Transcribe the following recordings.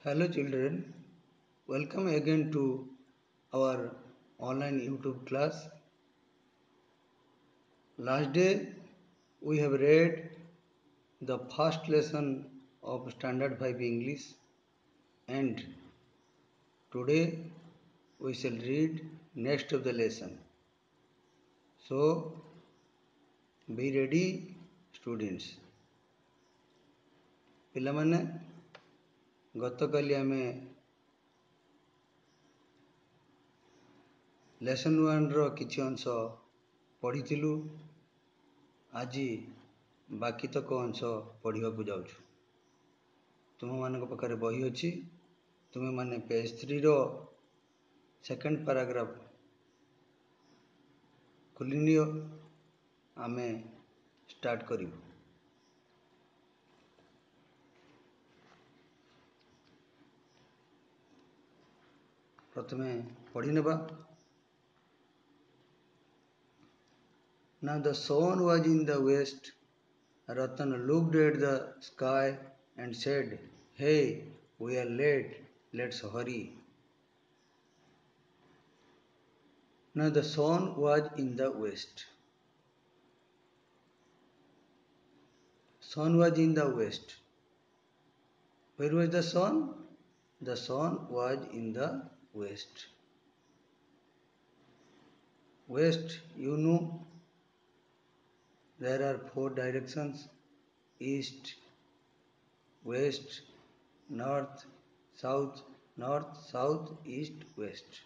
Hello children, welcome again to our online YouTube class. Last day we have read the first lesson of Standard 5 English and today we shall read next of the lesson. So be ready students. ପିଲାମାନେ ଗତକାଲି ଆମେ lesson 1ର କିଛି ଅଂଶ ପଢ଼ିଥିଲୁ। ଆଜି ବାକି ତକ ଅଂଶ ପଢ଼ିବାକୁ ଯାଉଛୁ। ତୁମମାନଙ୍କ ପାଖରେ ବହି ଅଛି, ତୁମେମାନେ ପେଜ୍ 3ର ସେକେଣ୍ଡ ପାରାଗ୍ରାଫ ଖୋଲିନିଅ। ଆମେ ଷ୍ଟାର୍ଟ କରିବୁ। ପ୍ରଥମେ ପଢ଼ିନେବା। Now the sun was in the west. Ratan looked at the sky and said, "Hey, we are late. Let's hurry." Now the sun was in the west. Sun was in the west. Where was the sun? The sun was in the west. West, you know, there are 4 directions: east, west, north, south, east, west.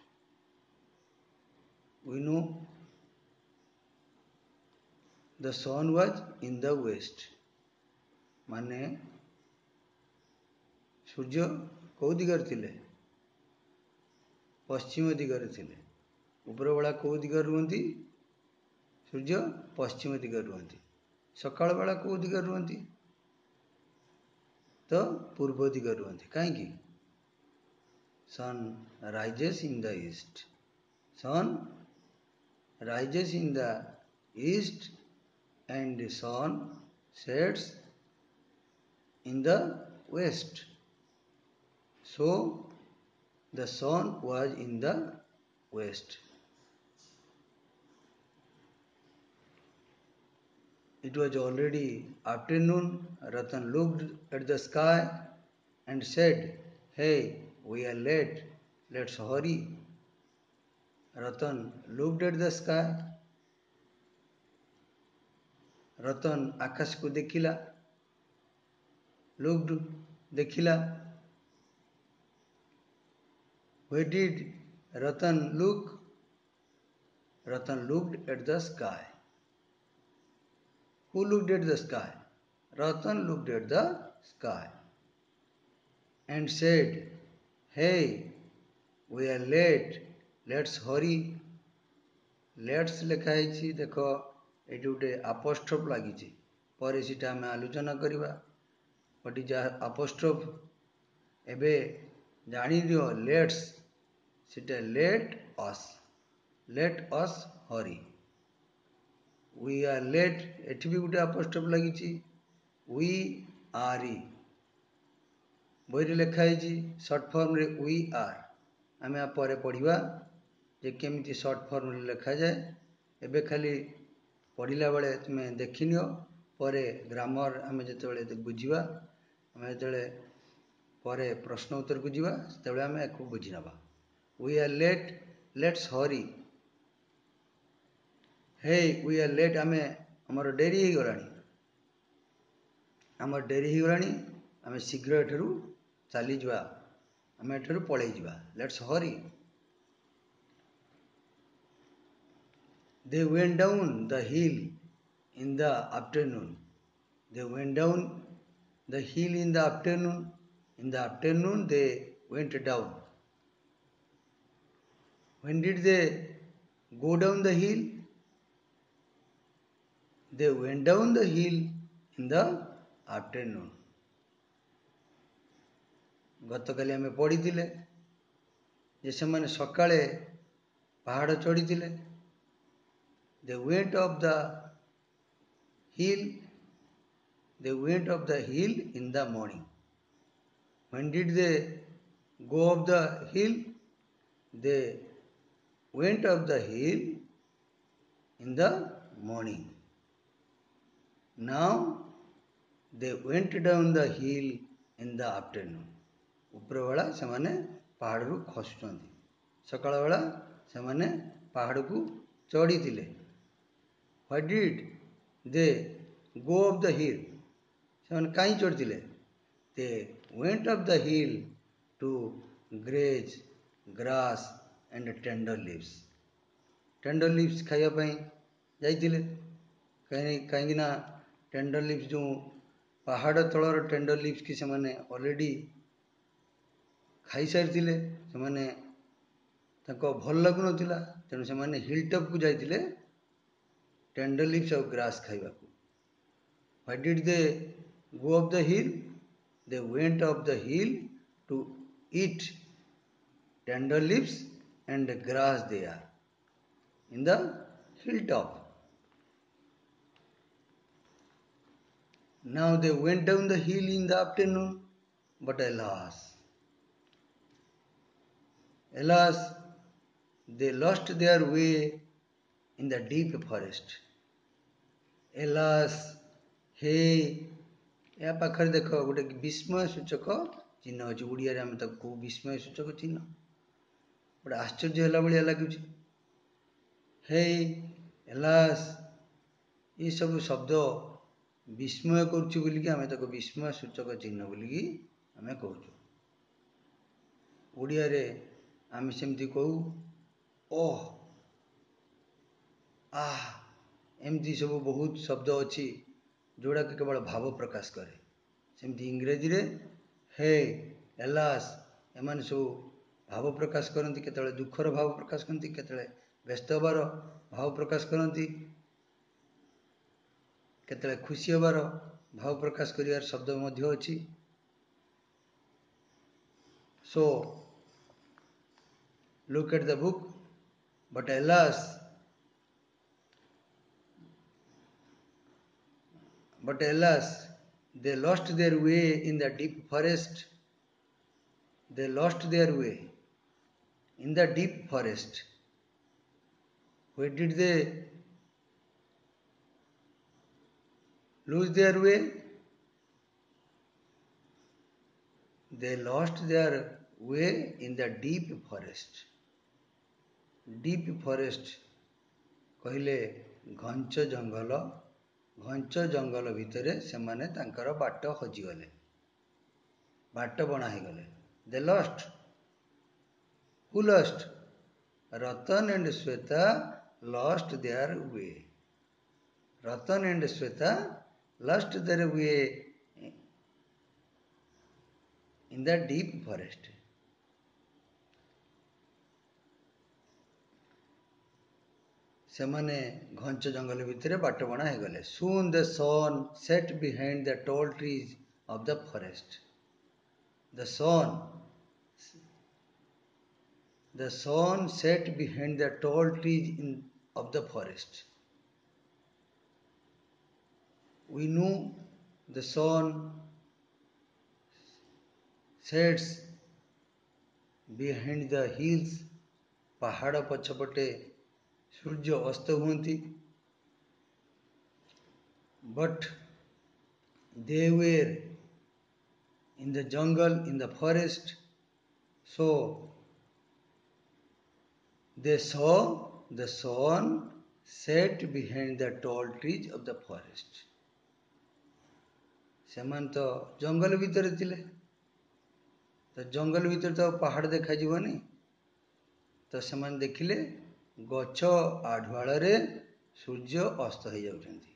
We know the sun was in the west. माने सूर्य कौ दिगरे थिले? पश्चिम दिगरे थिले। उपरबेला कौ दिगरे रुहंती? सूर्य पश्चिम दिगरे रुहंती। सकाळ बेला कौ दिगरे रुहंती? तो पूर्व दिगरे रुहंती। काहेकि? Sun rises in the east. Sun rises in the east and the sun sets in the west. So the sun was in the west. It was already afternoon. Ratan looked at the sky and said, "Hey, we are late. Let's hurry." Ratan looked at the sky. Ratan आकाश को देखिला। Looked, देखिला। Where did Ratan look? Ratan looked at the sky. Who looked at the sky? Ratan looked at the sky and said, "Hey, we are late. Let's hurry." Let's लिखा है देखो ये गोटे apostrophe लगी पर सीटा आम आलोचना करवा। What is apostrophe? एबे जानी दियो लेट्स सीटा let us hurry. We are late एठी भी गोटे apostrophe लगी we are बही लिखा है शॉर्ट फॉर्म रे we are। आम पर पढ़ा जे केमिति शॉर्ट फॉर्म रे लिखा जाए। एबे खाली पढ़ला बेले तुम्हें देखिनियो परे ग्रामर आम जो बुझा आम जो पर प्रश्न उत्तर को जीवा से आम एक बुझी नवा। We are late, let's hurry. Hey, we are late, आमर डेरी हो गलानी। आमर डेरी हो गलानी, आम शीघ्र एठरू चली जावा। आम एठरू पळेई जावा। Let's hurry. They went down the hill in the afternoon. They went down the hill in the afternoon. In the afternoon they went down. When did they go down the hill? They went down the hill in the afternoon. गतकाली आम पढ़ी जे से सकाळे पहाड़ चढ़ी। They went up the hill. They went up the hill in the morning. When did they go up the hill? They went up the hill in the morning. Now they went down the hill in the afternoon. ଉପରବେଳା ସେମାନେ ପାହାଡ଼ରୁ ଖସୁଛନ୍ତି, ସକାଳ ବେଳା ସେମାନେ ପାହାଡ଼କୁ ଚଢ଼ିଥିଲେ. Why did they go up the hill? ସେମାନେ କାହିଁ ଚଢ଼ିଥିଲେ? They went up the hill to graze grass and tender leaves. Tender leaves ଖାଇବା ପାଇଁ ଯାଇଥିଲେ. କାହିଁକି ନା ଟେଣ୍ଡର ଲିଭ୍ସ ଯେଉଁ ପାହାଡ଼ ତଳର ଟେଣ୍ଡର ଲିଭ୍ସ କି ସେମାନେ ଅଲରେଡ଼ି ଖାଇସାରିଥିଲେ, ସେମାନେ ତାଙ୍କ ଭଲ ଲାଗୁନଥିଲା, ତେଣୁ ସେମାନେ ହିଲ୍ ଟପ୍କୁ ଯାଇଥିଲେ ଟେଣ୍ଡର ଲିଭ୍ସ ଆଉ ଗ୍ରାସ୍ ଖାଇବାକୁ. Why did they go up the hill? They went up the hill to eat tender leaves and grass there in the hilltop. Now they went down the hill in the afternoon, but alas, they lost their way in the deep forest. Alas, hey, या पाखरे देख गोटे विस्मय सूचक चिन्ह अच्छे. ओडिया आम ताको विस्मय सूचक चिन्ह गोटे आश्चर्य है भाया लगुच. हे एलास, ये सब शब्द विस्मय करुच्ची बोलिकी आम ताको विस्मय सूचक चिन्ह बोलिकी आम कहूँ. ओडिया रे आम सेमती कहू ओह आह, एमती सब बहुत शब्द अच्छी जोड़ा कि केवल भाव प्रकाश करे. सेमती इंग्रेजी रे हे एलास एमान सब भाव प्रकाश करती. केतले दुखर भाव प्रकाश करती, केतले व्यस्त हबार भाव प्रकाश करती, केतले खुशी हबार भाव प्रकाश करियार शब्द मध्य अछि. So look at the book. But alas, they lost their way in the deep forest. They lost their way in the deep forest. Where did they lose their way? They lost their way in the deep forest. Deep forest कहले घंच जंगल. घंच जंगल भितर से माने तांकर बाट हजिगले, बाट बना ही गले. They lost. Who lost? Ratan and Sweta lost their way. Ratan and Sweta lost their way in the deep forest. सेमाने घंच जंगल भितर बाट बना हो गले. Soon the sun set behind the tall trees of the forest. The sun set behind the tall trees of the forest. We know the sun sets behind the hills. पहाड़ पछपटे सूर्य अस्त हुंती. But they were in the jungle, in the forest, so they saw the sun set behind the tall trees of the forest. सेमान तो जंगल भीतर थिले, तो जंगल भीतर तो पहाड़ देखा जीवनी, तो सेमान देखिले गछ आढ़ुआल रे सूर्य अस्त हो जाउछंती.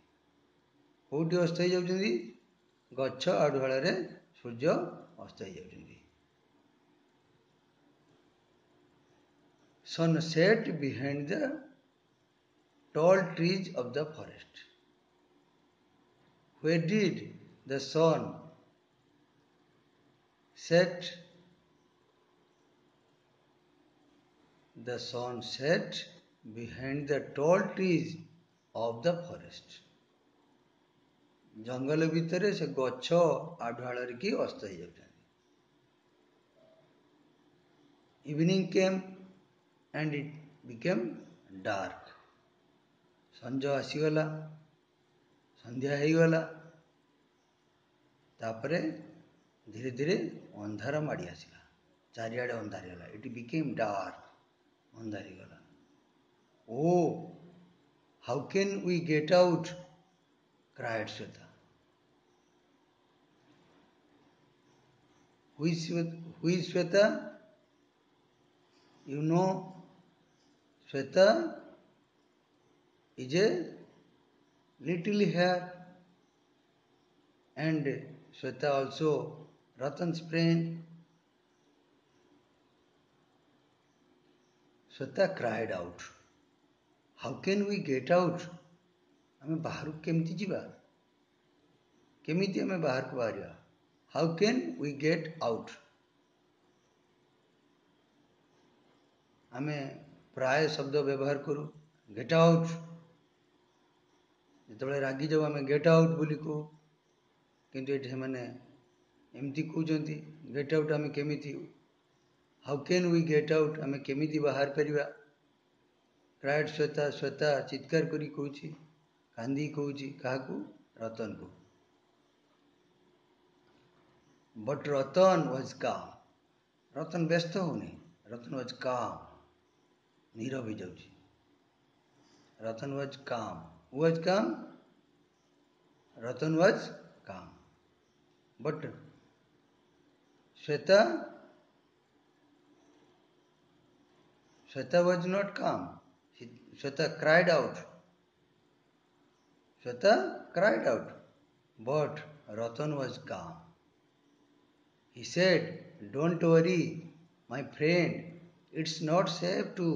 कोठी अस्त हो जाउछंती? गछ आढ़ुआल रे सूर्य अस्त हो जाउछंती. Sun set behind the tall trees of the forest. Where did the sun set? The sun set behind the tall trees of the forest. जंगल भितर से गछ आढ़ुआल की अस्त हो जाउछंती. Evening came and it became dark. ସଞ୍ଜ ଆସିଗଲା, ସନ୍ଧ୍ୟା ହେଇଗଲା, ତାପରେ ଧୀରେ ଧୀରେ ଅନ୍ଧାର ମାଡ଼ି ଆସିଲା, ଚାରିଆଡ଼େ ଅନ୍ଧାର ହେଲା. ଇଟ୍ ବିକେମ୍ ଡାର୍କ, ଅନ୍ଧାର ହେଇଗଲା. Oh, how can we get out? cried Shweta. Who is Shweta? You know, Shweta is a little hair, and Shweta also Ratan's friend. Shweta cried out, how can we get out? ଆମେ ବାହାରକୁ କେମିତି ଯିବା? କେମିତି ଆମେ ବାହାରକୁ ବାହାରିବା? How can we get out? ଆମେ ପ୍ରାୟ ଶବ୍ଦ ବ୍ୟବହାର କରୁ, get out. ଯେତେବେଳେ ରାଗି ଯାଉ ଆମେ get out ବୋଲି କହୁ, କିନ୍ତୁ ଏଠି ସେମାନେ ଏମିତି କହୁଛନ୍ତି, get out ଆମେ କେମିତି? How can we get out? ଆମେ କେମିତି ବାହାର ପାରିବା? cried Shweta. Shweta ଚିତ୍କାର କରି କହୁଛି, କାନ୍ଦି କହୁଛି, କାହାକୁ? ରତନକୁ. But Ratan was calm. Ratan ବ୍ୟସ୍ତ ହଉନି. Ratan was calm. ନୀରବ ହେଇଯାଉଛି. Ratan was calm. Who was calm? Ratan was calm. But Shweta was not calm. Shweta cried out. Shweta cried out. But Ratan was calm. He said, don't worry, my friend. It's not safe to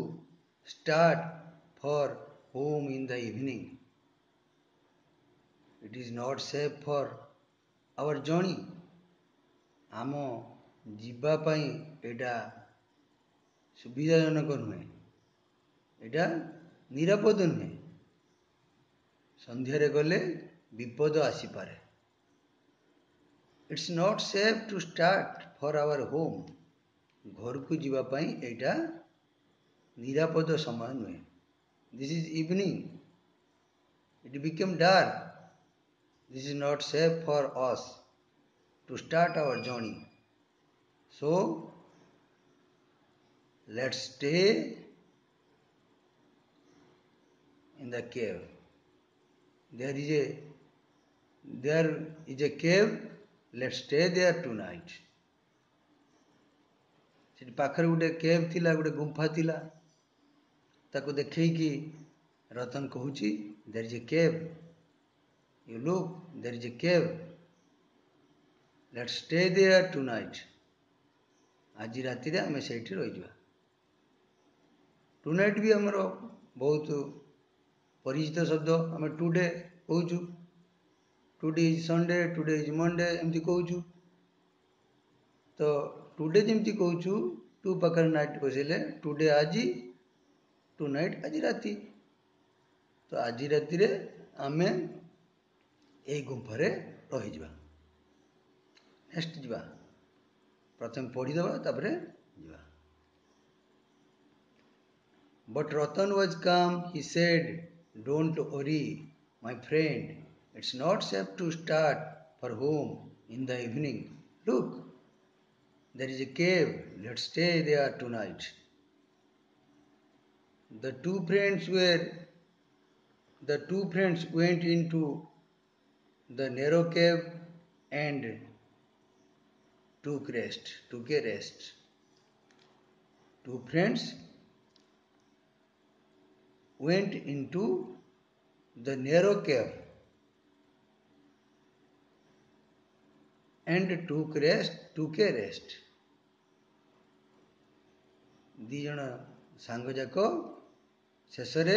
start for home in the evening. It is not safe for our journey. ଆମ ଯିବା ପାଇଁ ଏଇଟା ସୁବିଧାଜନକ ନୁହେଁ, ଏଇଟା ନିରାପଦ ନୁହେଁ. ସନ୍ଧ୍ୟାରେ ଗଲେ ବିପଦ ଆସିପାରେ. It's not safe to start for our home. ଘରକୁ ଯିବା ପାଇଁ ଏଇଟା ନିରାପଦ ସମୟ ନୁହେଁ. This is evening. It became dark. This is not safe for us to start our journey. So, let's stay in the cave. There is a cave. Let's stay there tonight. ସେଠି ପାଖରେ ଗୋଟେ କେଭ୍ ଥିଲା, ଗୋଟେ ଗୁମ୍ଫା ଥିଲା. ତାକୁ ଦେଖେଇକି ରତନ କହୁଛି, there is a cave. You look, there is a cave. Let's stay there tonight. ଆଜି ରାତିରେ ଆମେ ସେଇଠି ରହିଯିବା. Tonight ବି ଆମର ବହୁତ ପରିଚିତ ଶବ୍ଦ. ଆମେ today କହୁଛୁ, today is Sunday, today is Monday ଏମିତି କହୁଛୁ. ତ ଟୁଡେ ଯେମିତି କହୁଛୁ, ଟୁ ପାଖରେ ନାଇଟ୍ ବସେଇଲେ ଟୁଡେ ଆଜି, ଟୁ ନାଇଟ୍ ଆଜି ରାତି. ତ ଆଜି ରାତିରେ ଆମେ ଏଇ ଗୁମ୍ଫାରେ ରହିଯିବା. ନେକ୍ସଟ ଯିବା, ପ୍ରଥମେ ପଢ଼ିଦେବା ତାପରେ ଯିବା. But Ratan was calm. He said, don't worry, my friend. It's not safe to start for home in the evening. Look, there is a cave. Let's stay there tonight. The two friends went into the narrow cave and took a rest. Two friends went into the narrow cave and took a rest. ଦି ଜଣ ସାଙ୍ଗ ଯାକ ଶେଷରେ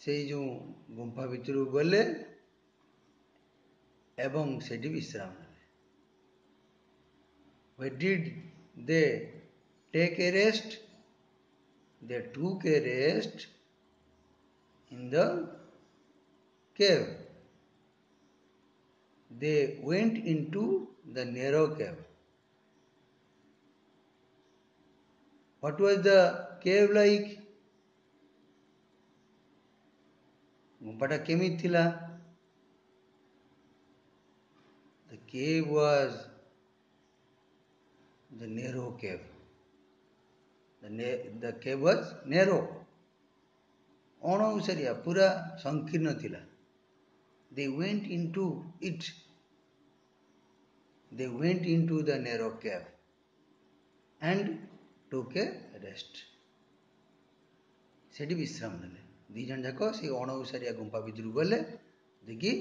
ସେଇ ଯେଉଁ ଗୁମ୍ଫା ଭିତରକୁ ଗଲେ ଏବଂ ସେଠି ବିଶ୍ରାମ ନେଲେ. Where did they take a rest? They took a rest in the cave. They went into the narrow cave. What was the cave like? गुंफाटा केमिति थिला? The cave was the narrow cave. The cave was narrow. अणउसरिया पूरा संकीर्ण थिला. They went into it. They went into the narrow cave and took a rest. सेठी विश्राम नेले. दी जन जाक से अणउसरिया गुंफा भितर गले देखि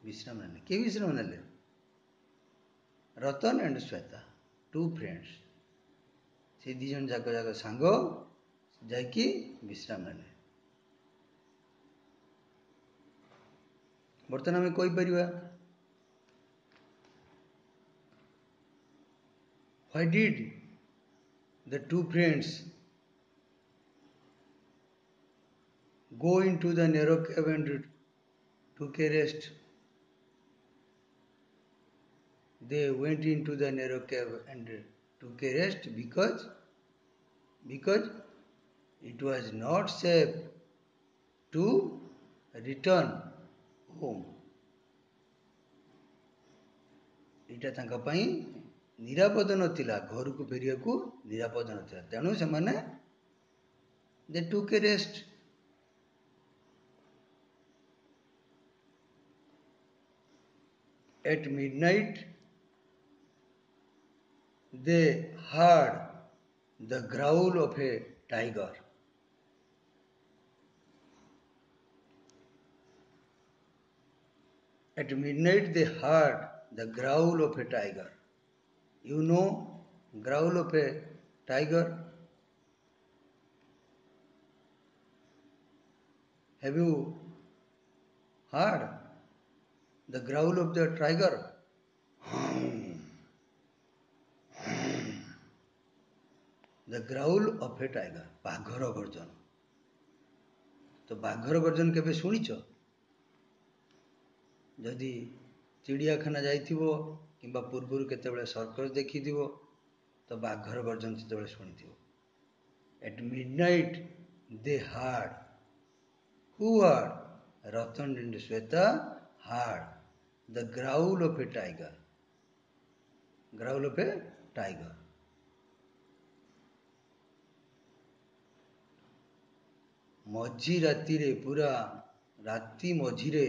विश्राम नेले. के विश्राम नेले? रतन एंड श्वेता, टू फ्रेंड्स. से दी जन जाक जाक सांग जाकी विश्राम नेले. वर्तमान आम कही परिबा, why did the two friends go into the narrow cave and took a rest? They went into the narrow cave and took a rest because it was not safe to return home. इटा तांका पई निरापद नथिला, घर को फेरिया को निरापद नथिला. तेणु से माने they took a rest. At midnight they heard the growl of a tiger. At midnight they heard the growl of a tiger. You know growl of a tiger? Have you heard the growl of the tiger? The growl of a tiger. बाघर गर्जन. तो बाघर गर्जन केबे सुनिछ? जदि चिड़ियाखाना जाइथिबो किंबा पूर्वरु केतेबेले circus देखिथिबो तो बाघर गर्जन सेतेबेले सुनिथिबो. At midnight they heard. Who heard? Ratan and Shweta heard the growl of a tiger. Growl of a tiger. मझी राति रे पूरा राति मझीरे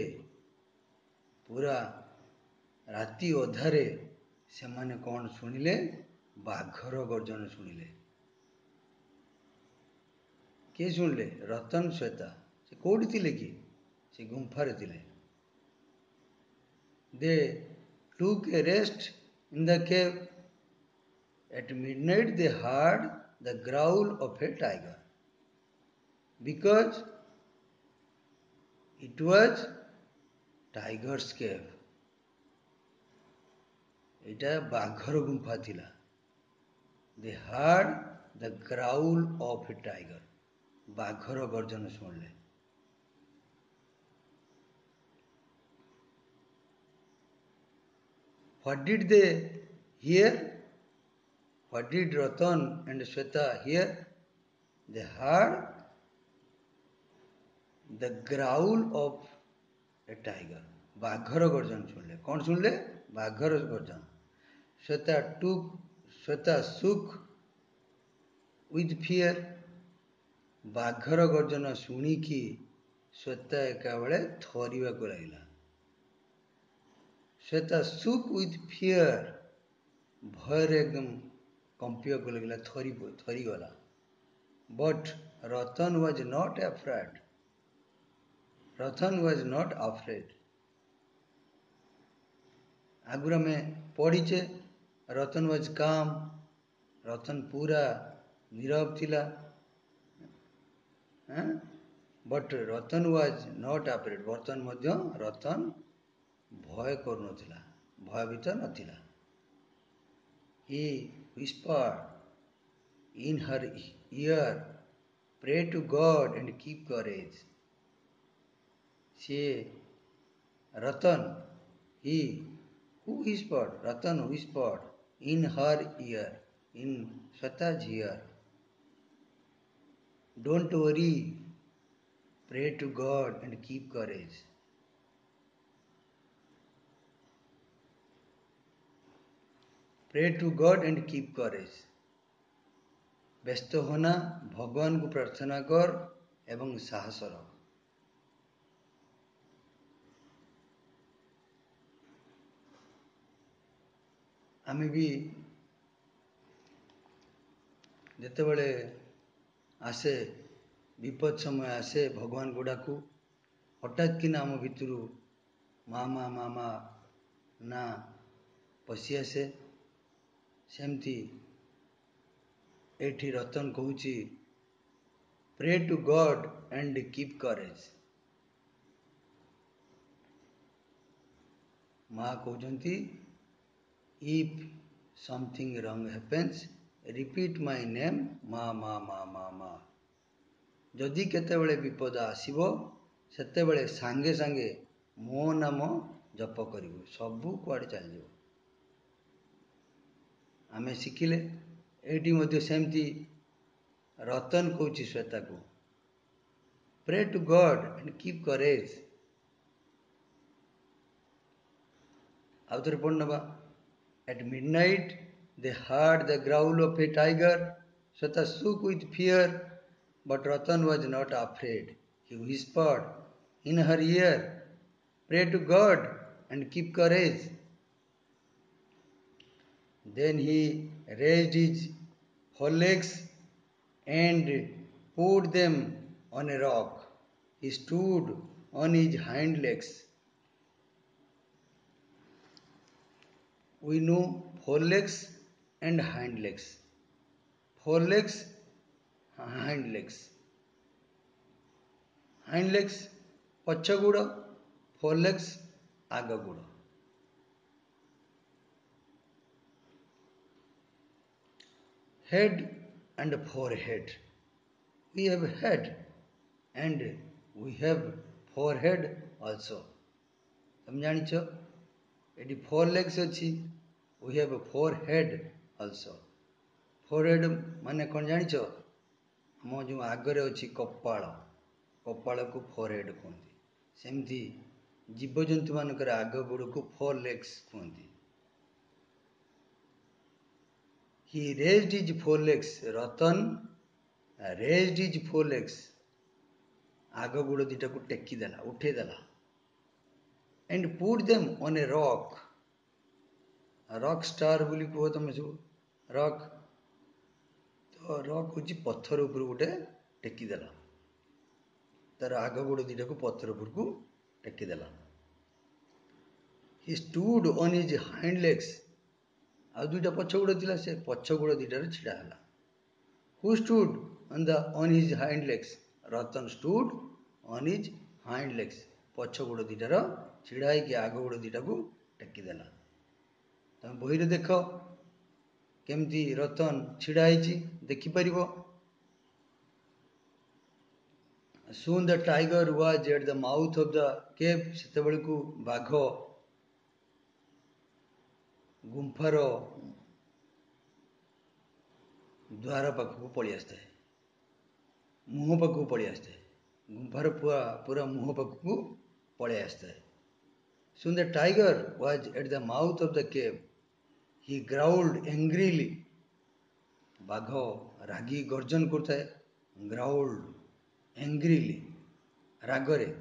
पूरा राति अधारे से माने कौन सुनिले? बाघर गर्जन सुनिले. के सुनिले? रतन श्वेता. से कोठी थिले कि? से गुंफा रे थिले. They took a rest in the cave. At midnight they heard the growl of a tiger. Because it was tiger's cave. एटा बाघर गुंफा थिला. They heard the growl of a tiger. बाघर गर्जन सुनले. What did they hear? What did Ratan and Shweta hear? They heard the growl of a tiger. बाघर गर्जन सुनले. कौन सुनले? बाघर गर्जन. Shweta shook with fear. बाघर गर्जन शुणिकी श्वेता एका बेले थरिबा को लागिला. Shweta shook with fear. भय एकदम कंपिया को लागिला, थरी गला. But Ratan was not afraid. Ratan was not afraid. आगुरा में पढ़ीचे रतन was calm. रतन पूरा नीरव थिला. But Ratan was not afraid. वर्तन मध्य रतन भय करू नथिला, भयभीत नथिला. He whispered in her ear, pray to God and keep courage. से Ratan, he who whispered, Ratan whispered in her ear, in Shweta's ear, Don't worry. Pray to God and keep courage. Pray to God and keep courage. ବ୍ୟସ୍ତ होना भगवान को प्रार्थना कर एवं साहस रख. आमे भी ଯେତେବେଳେ आसे विपद समय आसे भगवान को डाकू हठात किना आम भितर मामा मामा ना पशि आसे सेमती एठी रतन कहूची pray to God and keep courage. माँ कहते if something wrong happens repeat my name माँ माँ माँ माँ माँ. जदि केतेबेले विपद आसीबो सेतेबेले सांगे सांगे मो नाम जप करिवो सबु कुआडे चल जिवो. आमे शिखिले एटी मध्ये सेमती रतन कहूची श्वेता को pray to God and keep courage. आउथरे पढ़नबा at midnight they heard the growl of a tiger. Sweta shook with fear, but Ratan was not afraid. He whispered in her ear, pray to God and keep courage. Then he raised his forelegs and put them on a rock. He stood on his hind legs. We know forelegs and hind legs. Forelegs, hind legs. Hind legs पच्छ गुड़, forelegs आग गुड़. Head and forehead. We have head and we have forehead also. समझाणीच एटी forelegs अच्छी. We have a forehead also. Forehead माने कौन जानिच हम जो आगरे अच्छी कपाल कपाल को forehead कहते. सेमती जीवजंतु मानकर आग गुड़ को forelegs कहते. He raised his forelegs. Ratan raised his forelegs. आग गुड़ दीटा को टेकी देला उठे देला. And put them on a rock. Rock star बोली कह तुम सब रॉक तो रॉक हूँ पत्थर उपर गोटे टेकीदेला तार आग गोड़ दीटा को पत्थर उपर को टेकीदेला. He stood on his hind legs. आ दुईटा पछ गोड़ थिला से पछ गोड़ दीटार छिड़ा हला. He stood on his hind legs. Ratan stood on his hind legs. पछ गोड़ दीटार छिड़ा होइकि आग गोड़ दीटा को टेकीदेला. तुम बही देख केमती रतन छिड़ा देखिपर. Soon the tiger was at the mouth of the cave. सेतेबेले को बाघ गुंफार द्वार पाखक पलि आसता है मुह पाखक पलि आसता है. गुंफार पूरा मुह पाखक पलि आसता है. Soon the tiger was at the mouth of the cave. He growled angrily. बाघ रागी गर्जन करता है. growled angrily रागरे.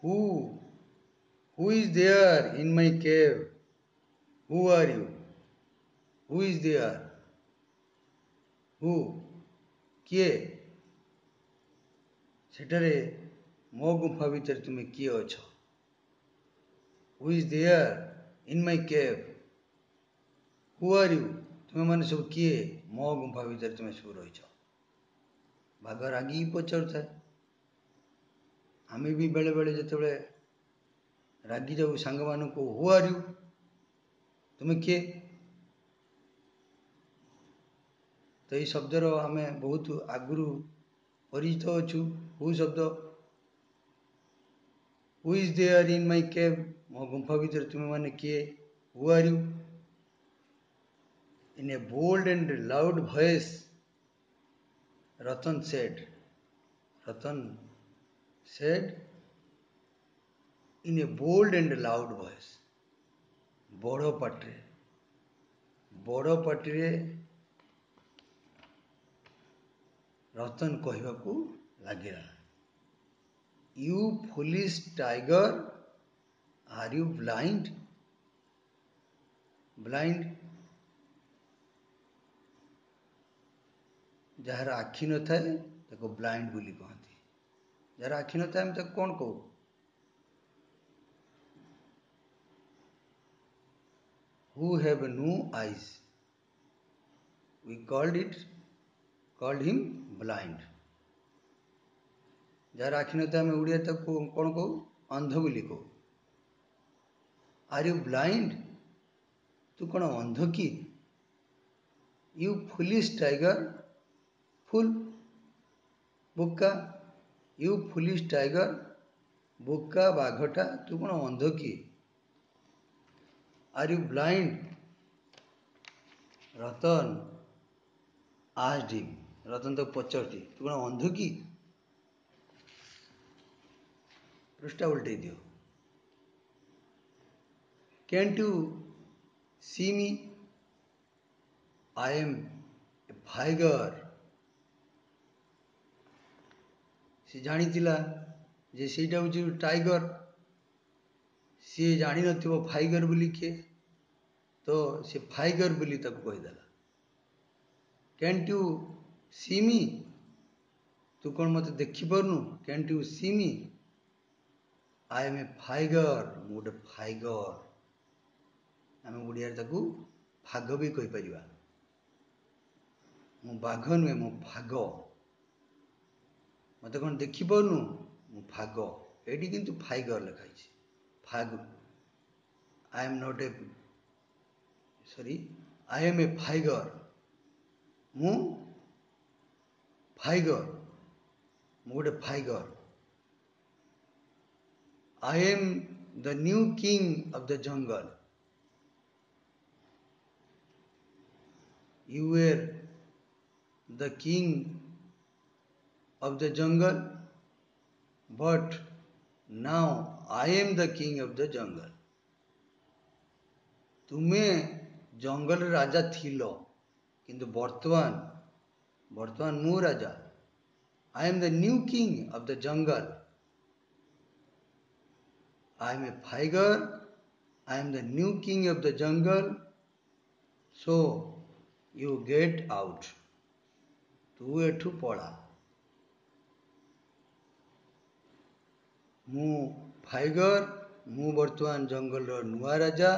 Who is there in my cave? Who are you? Who is there? Who? किए सेठरे मो गुंफा भीतर तुम्हें किए अछ. Who is there in my cave? Who are you? तुम्हें माने सब किए मो गुंफा भीतर तुम्हें सब रही. बाघ रागी पचार था. आमे भी बेले बेले जिते रागी जाऊ सांग मान को हु आर यू तुम्हें किए. तो ये शब्दर आम बहुत आगु परिचित अच्छु. हु शब्द who is there in my cave. मो गुंफा भीतर तुम्हें माने किए. Who are you. In a bold and loud voice Ratan said, Ratan said in a bold and loud voice, ବଡ଼ ପାଟିରେ ରତନ କହିବାକୁ ଲାଗିଲା, You foolish tiger, are you blind? Blind, ଯାହାର ଆଖି ନଥାଏ ତାକୁ ବ୍ଲାଇଣ୍ଡ ବୋଲି କହନ୍ତି। ଯାହାର ଆଖି ନଥାଏ ଆମେ ତାକୁ କ'ଣ କହୁ? Who have no eyes, we called him blind. ଯାହାର ଆଖି ନଥାଏ ଆମେ ଓଡ଼ିଆ ତାକୁ କ'ଣ କହୁ? ଅନ୍ଧ ବୋଲି କହୁ। Are you blind? ତୁ କ'ଣ ଅନ୍ଧ କି? You foolish tiger, ଫୁଲ୍ ବୋକା, You foolish tiger, ବୋକା ବାଘଟା, ତୁ କ'ଣ ଅନ୍ଧ କି? Are you blind? Ratan asked him. Ratan ତାକୁ ପଚାରୁଛି, ତୁ କ'ଣ ଅନ୍ଧ କି? ପୃଷ୍ଠା ଉଲ୍ଟେଇ ଦିଅ। Can't you see me? I am a tiger. ସେ ଜାଣିଥିଲା ଯେ ସେଇଟା ହେଉଛି ଟାଇଗର। ସିଏ ଜାଣିନଥିବ ଫାଇଗର ବୋଲି କିଏ, ତ ସେ ଫାଇଗର ବୋଲି ତାକୁ କହିଦେଲା। Can't you see me? ତୁ କ'ଣ ମୋତେ ଦେଖିପାରୁନୁ? Can't you see me? I am a tiger. ମୁଁ ଗୋଟେ ଫାଇଗର। ଆମେ ଓଡ଼ିଆରେ ତାକୁ ଫାଗ ବି କହିପାରିବା। ମୁଁ ବାଘ ନୁହେଁ, ମୁଁ ଫାଗ। ମୋତେ କ'ଣ ଦେଖିପାରୁନୁ? ମୁଁ ଫାଗ। ଏଇଠି କିନ୍ତୁ ଫାଇଗର ଲେଖା ହେଇଛି। ଫାଗ, I am a ଫାଇଗର। ମୁଁ ଫାଇଗର, ମୁଁ ଗୋଟେ ଫାଇଗର। I am the new king of the jungle. You were the king of the jungle, but now I am the king of the jungle. ତୁମେ ଜଙ୍ଗଲର ରାଜା ଥିଲ, କିନ୍ତୁ ବର୍ତ୍ତମାନ ମୁଁ ରାଜା। I am the new king of the jungle. I am a tiger. I am the new king of the jungle. So you get out. ତୁ ଏଠୁ ପଳା। ମୁଁ ଫାଇଗର, ମୁଁ ବର୍ତ୍ତମାନ ଜଙ୍ଗଲର ନୂଆ ରାଜା।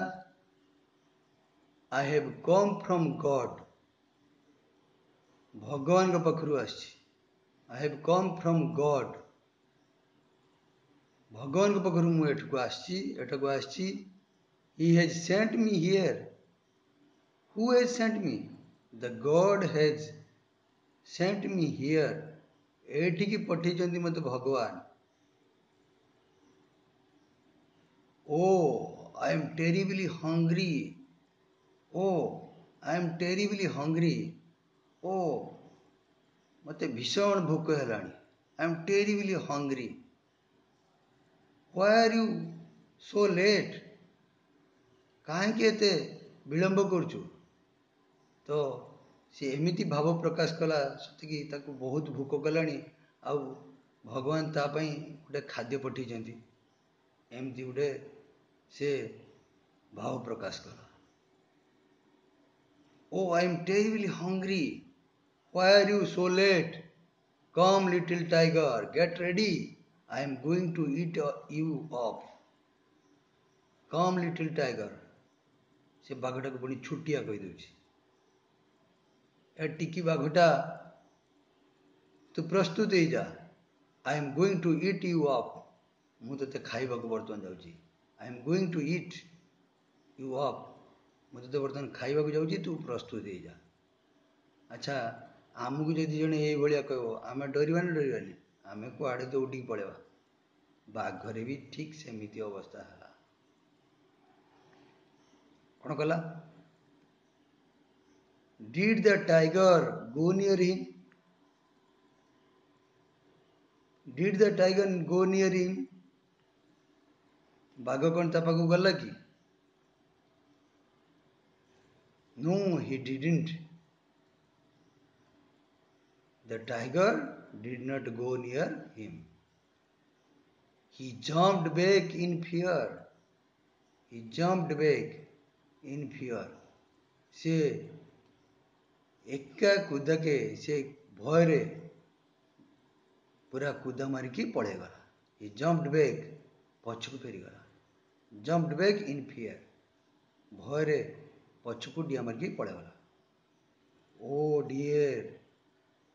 I have come from God. ଭଗବାନଙ୍କ ପାଖରୁ ଆସିଛି। I have come from God. ଭଗବାନଙ୍କ ପାଖରୁ ମୁଁ ଏଠାକୁ ଆସିଛି। He has sent me here. Who has sent me? The God has sent me here. ଏଠିକି ପଠେଇଛନ୍ତି ମୋତେ ଭଗବାନ। Oh, I am terribly hungry. Oh, I am terribly hungry. Oh, ମୋତେ ଭୀଷଣ ଭୋକ ହେଲାଣି। I am terribly hungry. Why are you so late? କାହିଁକି ଏତେ ବିଳମ୍ବ କରୁଛୁ? ତ ସେ ଏମିତି ଭାବ ପ୍ରକାଶ କଲା ସେତିକି ତାକୁ ବହୁତ ଭୋକ କଲାଣି, ଆଉ ଭଗବାନ ତା ପାଇଁ ଗୋଟେ ଖାଦ୍ୟ ପଠେଇଛନ୍ତି। ଏମିତି ଗୋଟେ ସେ ଭାବ ପ୍ରକାଶ କଲା। Oh, I am terribly hungry. Why are you so late? Come, little tiger, get ready. I am going to eat you up. Come, little tiger. ସେ ବାଘଟାକୁ ପୁଣି ଛୋଟିଆ କହିଦେଉଛି। ଏ ଟିକି ବାଘଟା, ତୁ ପ୍ରସ୍ତୁତ ହେଇଯା। I am going to eat you up. ମୁଁ ତତେ ଖାଇବାକୁ ବର୍ତ୍ତମାନ ଯାଉଛି। I am going to eat you up. ମୁଁ ତତେ ବର୍ତ୍ତମାନ ଖାଇବାକୁ ଯାଉଛି, ତୁ ପ୍ରସ୍ତୁତ ହେଇଯା। ଆଚ୍ଛା, ଆମକୁ ଯଦି ଜଣେ ଏଇଭଳିଆ କହିବ, ଆମେ ଡରିବା ନା ଡରିବାନି? ଆମେ କୁଆଡ଼େ ଦୌଡ଼ିକି ପଳେଇବା। ବାଘରେ ବି ଠିକ୍ ସେମିତି ଅବସ୍ଥା ହେଲା। କ'ଣ କଲା? Did the tiger go near him? Did the tiger go near him? ବାଘ କ'ଣ ତା ପାଖକୁ ଗଲା କି? No, he didn't. The tiger did not go near him. He jumped back in fear. He jumped back in fear. से एका कुदके से भयरे पूरा कुदा मारिकी पळेगला. He jumped back पछकु फेरीगला. Jumped back in fear. भयरे पछकु डिया मारिकी पळेगला. Oh dear,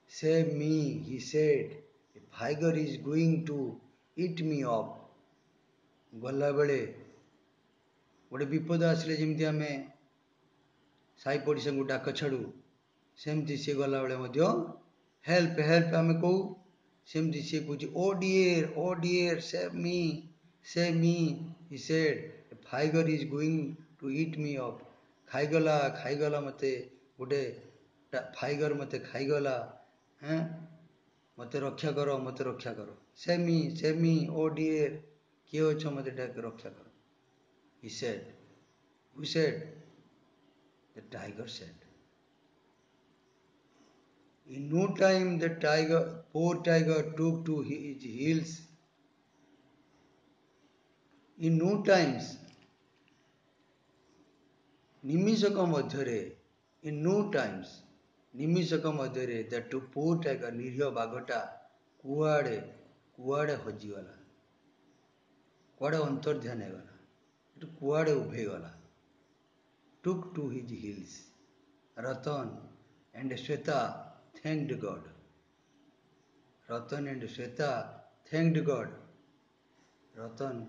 save me, he said. A tiger is going to eat me up. गला बेले गोटे विपद आसले जमी आम साई पड़ोसी को डाक छाड़ू सेमती सी गला बेले हेल्प हेल्प आम कहू सेमती सी कह oh dear save me he said a tiger is going to eat me up खाईगला मते गोटे टाइगर मते खाईगला हैं मते रक्षा करो सेव मी ओ डियर किए अच्छ मते रक्षा करो. He said, who said? The tiger said. In no time the poor tiger took to his heels. In no times, निमिषक मध्यरे, in no times, निमिषक मध्यरे that poor tiger निरीह बाघटा कुआड़े हजिगला कुआड़े अंतर्ध्यान होगला कुआड़े उभेगला. Took to his heels. Ratan and Shweta thanked God. Ratan and Shweta thanked God. Ratan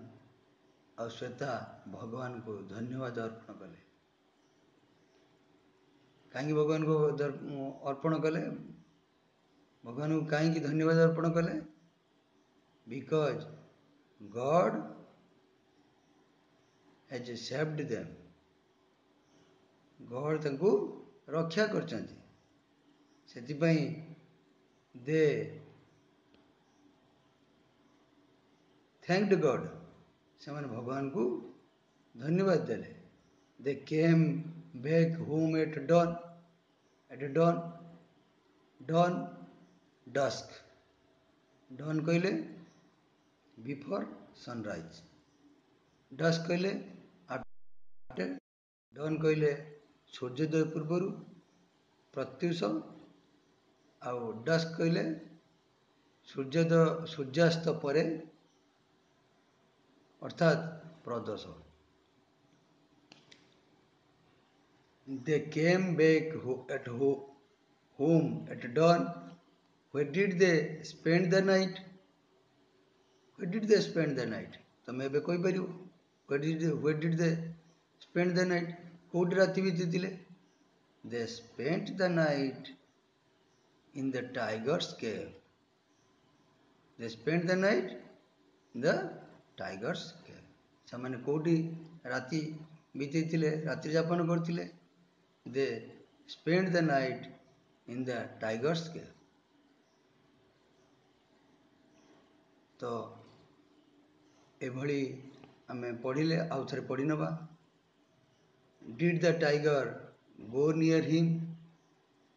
और श्वेता भगवान को धन्यवाद अर्पण कले. कहीं भगवान को अर्पण कले भगवान को कहीं धन्यवाद अर्पण कले? Because God has saved them. God तंकु रक्षा करचंती सेतिपई दे थैंक्ड गॉड से माने भगवान को धन्यवाद देले. They came back home at dawn dusk. Dawn कहले बिफोर सनराइज. डस्क कहले आफ्टर. डॉन कहले सूर्योदय पूर्वर प्रत्युष आउ डस्क कहले सूर्यास्त परे अर्थात प्रदोष. They came back at home at dawn. Where did they spend the night? Where did they spend the night? तमे एबे कहि परियो where did they spend the night? Code राति बीतीले. They spent the night in the tiger's cave. They spent the night in the tiger's cave. ସେମାନେ କୋଉଠି ରାତି बीतीले रात्रि यापन करथिले? They spent the night in the tiger's cave. तो एभली आमे पढ़िले आउ थरे पढ़ी नबा. Did the tiger go near him?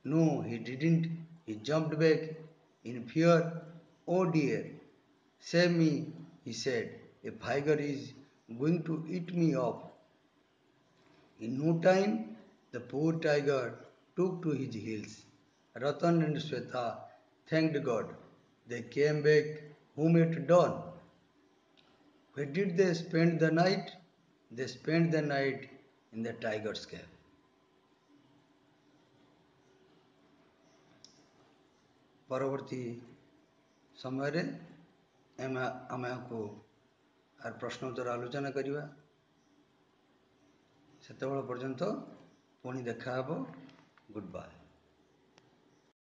No, he didn't. He jumped back in fear. Oh dear, save me, he said. A tiger is going to eat me up. In no time, the poor tiger took to his heels. Ratan and Shweta thanked God. They came back home at dawn. Where did they spend the night? They spent the night in the tiger's cave. परवर्ती समय रे आमे को are प्रश्न उत्तर आलोचना करिवा. सेतेबेला पर्यंत पुणी देखा हबो. Good bye.